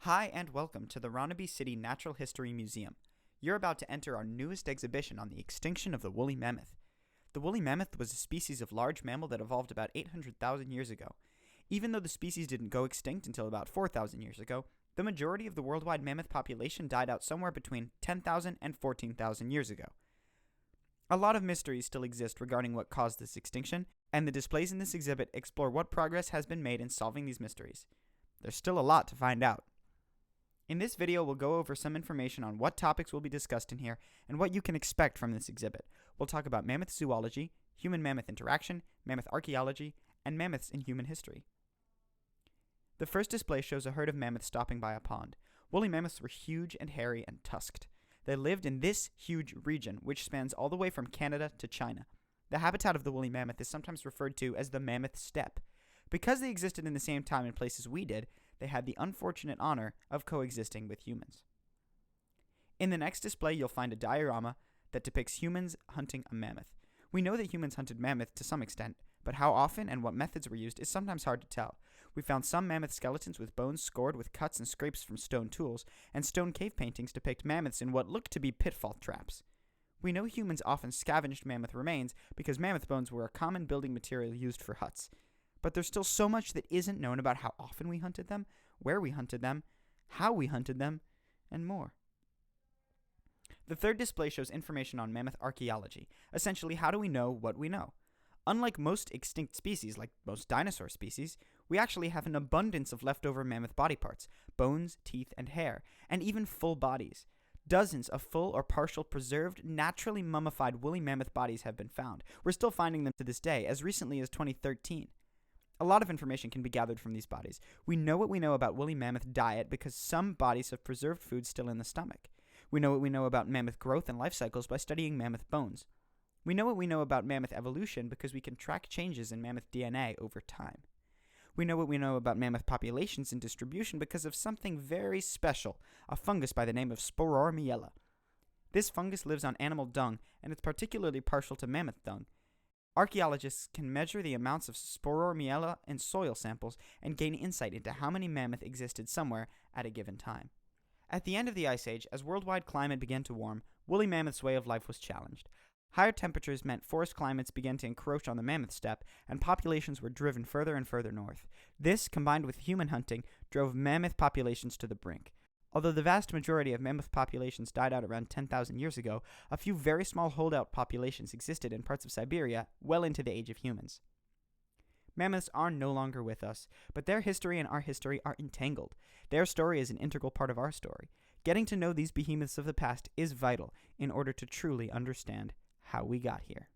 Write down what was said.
Hi and welcome to the Ronaby City Natural History Museum. You're about to enter our newest exhibition on the extinction of the woolly mammoth. The woolly mammoth was a species of large mammal that evolved about 800,000 years ago. Even though the species didn't go extinct until about 4,000 years ago, the majority of the worldwide mammoth population died out somewhere between 10,000 and 14,000 years ago. A lot of mysteries still exist regarding what caused this extinction, and the displays in this exhibit explore what progress has been made in solving these mysteries. There's still a lot to find out. In this video, we'll go over some information on what topics will be discussed in here and what you can expect from this exhibit. We'll talk about mammoth zoology, human-mammoth interaction, mammoth archaeology, and mammoths in human history. The first display shows a herd of mammoths stopping by a pond. Woolly mammoths were huge and hairy and tusked. They lived in this huge region, which spans all the way from Canada to China. The habitat of the woolly mammoth is sometimes referred to as the mammoth steppe. Because they existed in the same time and place as we did, they had the unfortunate honor of coexisting with humans. In the next display, you'll find a diorama that depicts humans hunting a mammoth. We know that humans hunted mammoth to some extent, but how often and what methods were used is sometimes hard to tell. We found some mammoth skeletons with bones scored with cuts and scrapes from stone tools, and stone cave paintings depict mammoths in what look to be pitfall traps. We know humans often scavenged mammoth remains because mammoth bones were a common building material used for huts. But there's still so much that isn't known about how often we hunted them, where we hunted them, how we hunted them, and more. The third display shows information on mammoth archaeology. Essentially, how do we know what we know? Unlike most extinct species, like most dinosaur species, we actually have an abundance of leftover mammoth body parts, bones, teeth, and hair, and even full bodies. Dozens of full or partial preserved, naturally mummified woolly mammoth bodies have been found. We're still finding them to this day, as recently as 2013. A lot of information can be gathered from these bodies. We know what we know about woolly mammoth diet because some bodies have preserved food still in the stomach. We know what we know about mammoth growth and life cycles by studying mammoth bones. We know what we know about mammoth evolution because we can track changes in mammoth DNA over time. We know what we know about mammoth populations and distribution because of something very special, a fungus by the name of Sporormiella. This fungus lives on animal dung, and it's particularly partial to mammoth dung. Archaeologists can measure the amounts of Sporormiella in soil samples and gain insight into how many mammoth existed somewhere at a given time. At the end of the Ice Age, as worldwide climate began to warm, woolly mammoth's way of life was challenged. Higher temperatures meant forest climates began to encroach on the mammoth steppe, and populations were driven further and further north. This, combined with human hunting, drove mammoth populations to the brink. Although the vast majority of mammoth populations died out around 10,000 years ago, a few very small holdout populations existed in parts of Siberia well into the age of humans. Mammoths are no longer with us, but their history and our history are entangled. Their story is an integral part of our story. Getting to know these behemoths of the past is vital in order to truly understand how we got here.